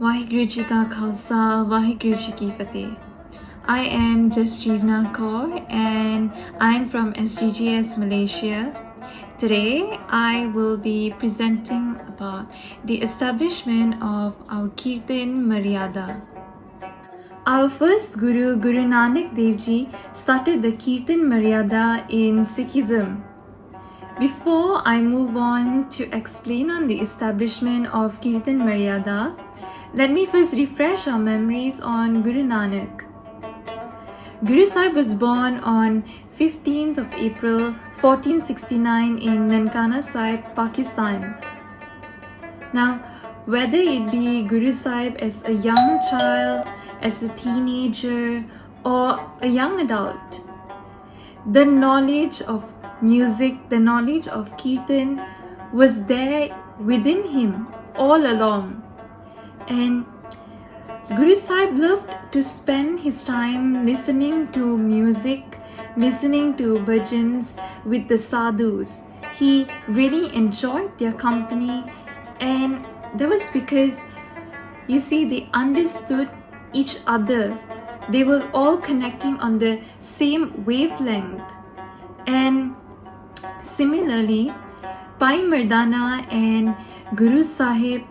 Waheguru Ji Ka Khalsa, Waheguru Ji Ki Fateh. I am Jesjeevna Kaur and I'm from SGGS Malaysia. Today I will be presenting about the establishment of our Kirtan Maryada. Our first Guru, Guru Nanak Dev Ji, started the Kirtan Maryada in Sikhism. Before I move on to explain on the establishment of Kirtan Maryada, let me first refresh our memories on Guru Nanak. Guru Sahib was born on 15th of April 1469 in Nankana Sahib, Pakistan. Now, whether it be Guru Sahib as a young child, as a teenager, or a young adult, the knowledge of music, the knowledge of Kirtan was there within him all along. And Guru Sahib loved to spend his time listening to music, listening to bhajans with the sadhus. He really enjoyed their company, and that was because, you see, they understood each other. They were all connecting on the same wavelength. And similarly, Bhai Mardana and Guru Sahib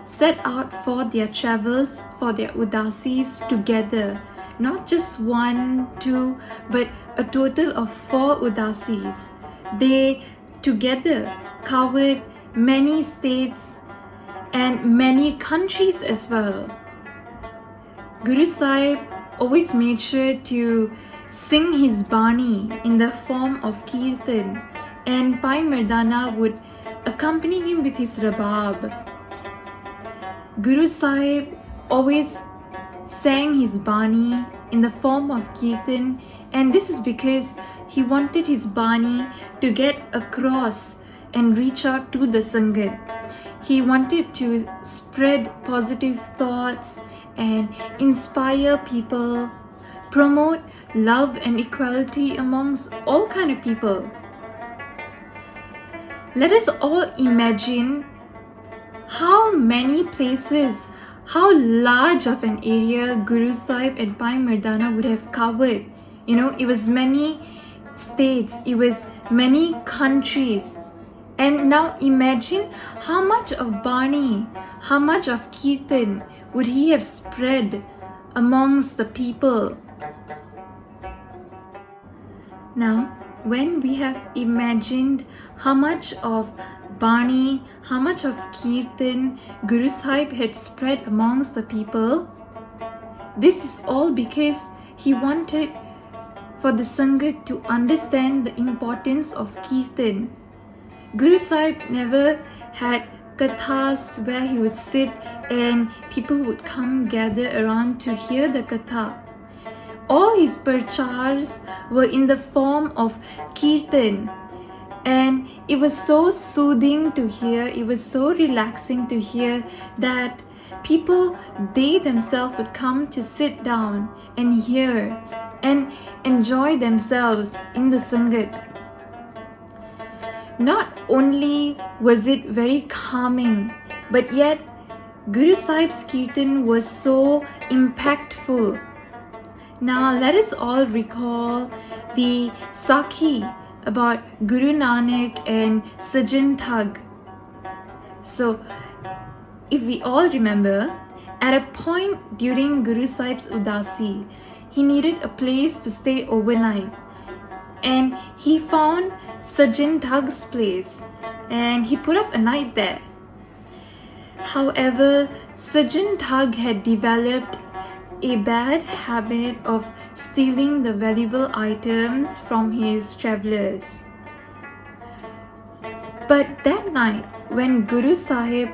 set out for their travels, for their udasis together. Not just 1, 2, but a total of 4 udasis. They together covered many states and many countries as well. Guru Sahib always made sure to sing his Bani in the form of Kirtan, and Bhai Mardana would accompany him with his Rabab. Guru Sahib always sang his Bani in the form of Kirtan, and this is because he wanted his Bani to get across and reach out to the Sangat. He wanted to spread positive thoughts and inspire people, promote love and equality amongst all kind of people. Let us all imagine how many places, how large of an area Guru Sahib and Bhai Mardana would have covered. You know, it was many states, it was many countries. And now imagine how much of Bani, how much of Kirtan would he have spread amongst the people. Now, when we have imagined how much of Bani, how much of Kirtan Guru Sahib had spread amongst the people, this is all because he wanted for the Sangat to understand the importance of Kirtan. Guru Sahib never had kathas where he would sit and people would come gather around to hear the katha. All his prachars were in the form of Kirtan, and it was so soothing to hear, it was so relaxing to hear that people, they themselves would come to sit down and hear and enjoy themselves in the Sangat. Not only was it very calming, but yet Guru Sahib's Kirtan was so impactful. Now let us all recall the Sakhi about Guru Nanak and Sajan Thag. So, if we all remember, at a point during Guru Sahib's Udasi, he needed a place to stay overnight. And he found Sajan Thag's place and he put up a night there. However, Sajan Thag had developed a bad habit of stealing the valuable items from his travelers. But that night, when Guru Sahib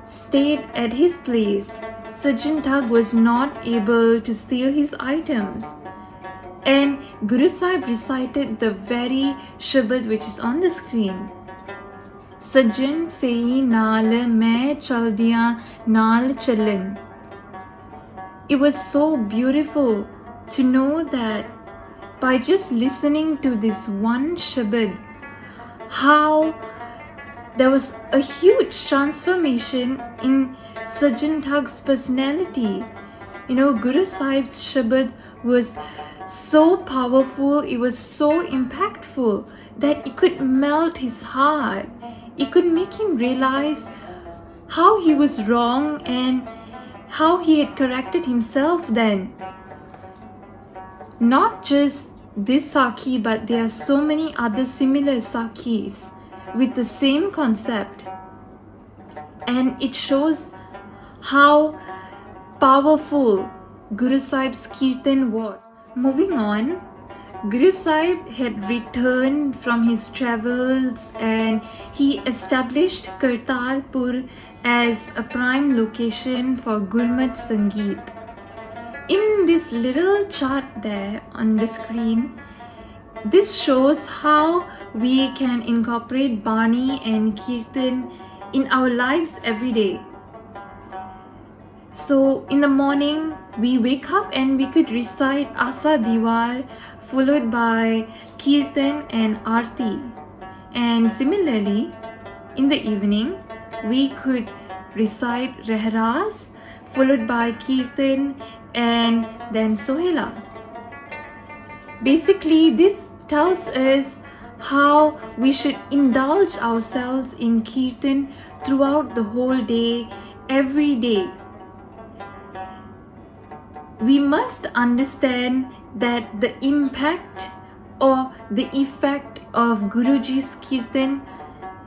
stayed at his place, Sajan Thag was not able to steal his items. And Guru Sahib recited the very Shabad which is on the screen. Sajan sehi naal main chaldiyan naal chalin. It was so beautiful to know that by just listening to this one Shabad, how there was a huge transformation in Sajan Thak's personality. Guru Sahib's Shabad was so powerful, it was so impactful that it could melt his heart. It could make him realize how he was wrong and how he had corrected himself then. Not just this Sakhi, but there are so many other similar Sakhis with the same concept. And it shows how powerful Guru Sahib's Kirtan was. Moving on, Guru Sahib had returned from his travels and he established Kartarpur as a prime location for Gurmat Sangeet. In this little chart there on the screen, this shows how we can incorporate Bani and Kirtan in our lives every day. So in the morning, we wake up and we could recite Asa Diwar followed by Kirtan and Aarti. And similarly, in the evening, we could recite Rehras followed by Kirtan and then Sohela. Basically, this tells us how we should indulge ourselves in Kirtan throughout the whole day, every day. We must understand that the impact or the effect of Guruji's Kirtan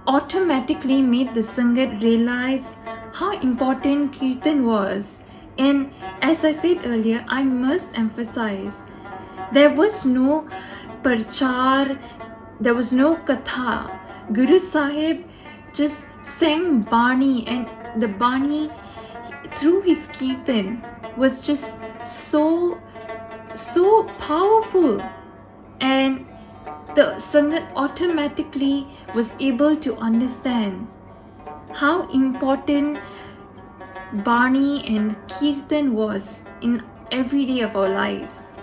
automatically made the Sangat realize how important Kirtan was. And as I said earlier, I must emphasize, there was no parchar, there was no katha. Guru Sahib just sang Bani, and the Bani through his Kirtan was just so powerful, and the Sangat automatically was able to understand how important Bani and Kirtan was in every day of our lives.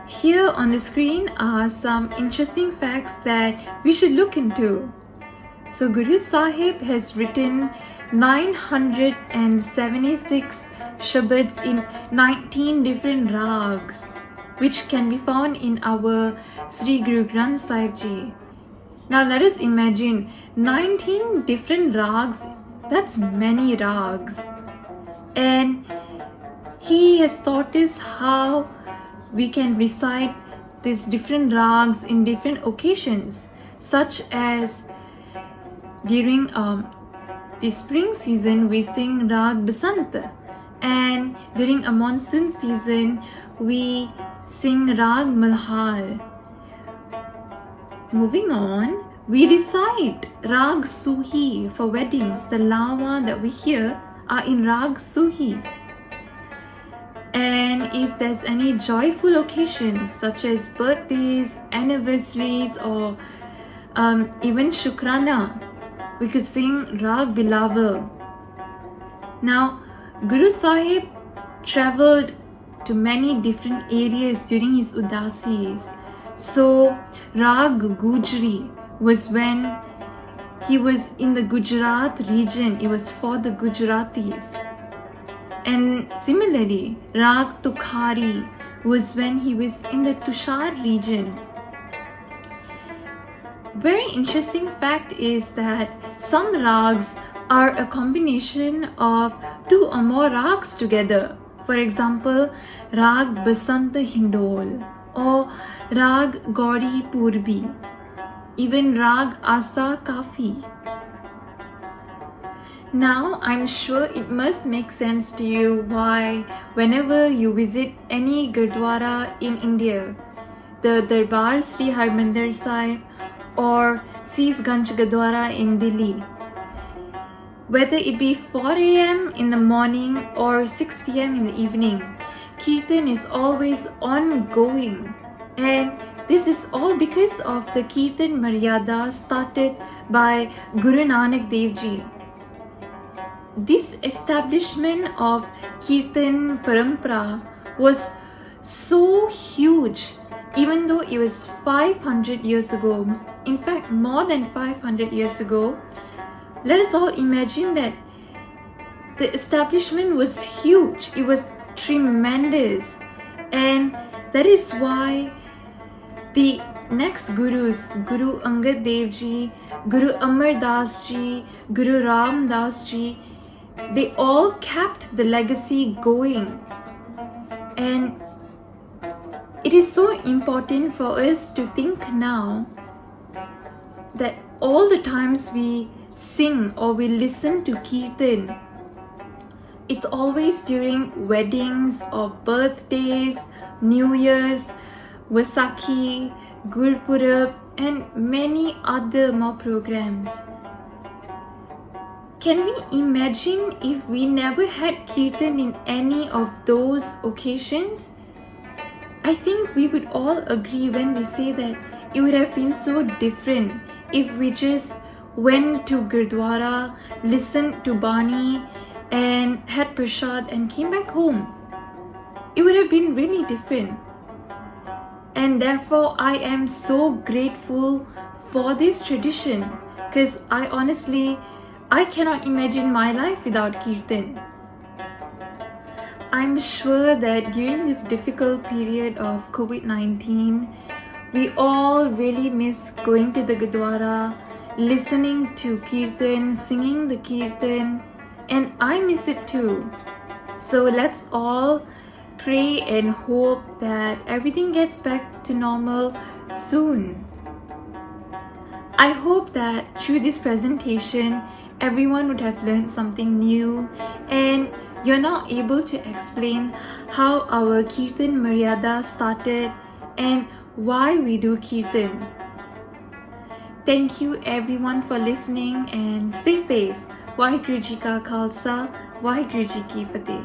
Here on the screen are some interesting facts that we should look into. So Guru Sahib has written 976 Shabads in 19 different rags, which can be found in our Sri Guru Granth Sahib Ji. Now let us imagine 19 different rags, that's many rags. And he has taught us how we can recite these different rags in different occasions, such as during the spring season we sing Rag Basant, and during a monsoon season we sing Rag Malhar. Moving on, we recite Rag Suhi for weddings. The lama that we hear are in Rag Suhi. And if there's any joyful occasions such as birthdays, anniversaries, or even Shukrana, we could sing Rag Bilaval. Now, Guru Sahib traveled to many different areas during his Udasis. So, Rag Gujri was when he was in the Gujarat region. It was for the Gujaratis. And similarly, Rag Tukhari was when he was in the Tushar region. Very interesting fact is that some rags are a combination of two or more rags together. For example, Rag Basanta Hindol or Rag Gauri Purbi, even Rag Asa Kafi. Now, I'm sure it must make sense to you why whenever you visit any Gurdwara in India, the Darbar Sri Harmandir Sahib or Sees Ganj Gurdwara in Delhi, whether it be 4 a.m. in the morning or 6 p.m. in the evening, Kirtan is always ongoing. And this is all because of the Kirtan Maryada started by Guru Nanak Dev Ji. This establishment of Kirtan Parampara was so huge, even though it was 500 years ago. in fact more than 500 years ago, let us all imagine that the establishment was huge, it was tremendous, and that is why the next gurus, Guru Angad Dev Ji, Guru Amar Das Ji, Guru Ram Das Ji, they all kept the legacy going. And it is so important for us to think now that all the times we sing or we listen to Kirtan, it's always during weddings or birthdays, New Year's, Vaisakhi, Gurpurab, and many other more programs. Can we imagine if we never had Kirtan in any of those occasions? I think we would all agree when we say that it would have been so different if we just went to Gurdwara, listened to Bani, and had prasad and came back home. It would have been really different. And therefore, I am so grateful for this tradition, because I cannot imagine my life without Kirtan. I'm sure that during this difficult period of COVID-19, we all really miss going to the Gurdwara, listening to Kirtan, singing the Kirtan, and I miss it too. So let's all pray and hope that everything gets back to normal soon. I hope that through this presentation, everyone would have learned something new, and you're now able to explain how our Kirtan Maryada started and why we do Kirtan. Thank you everyone for listening, and stay safe. Waheguru Ji Ka Khalsa, Waheguru Ji Ki Fateh.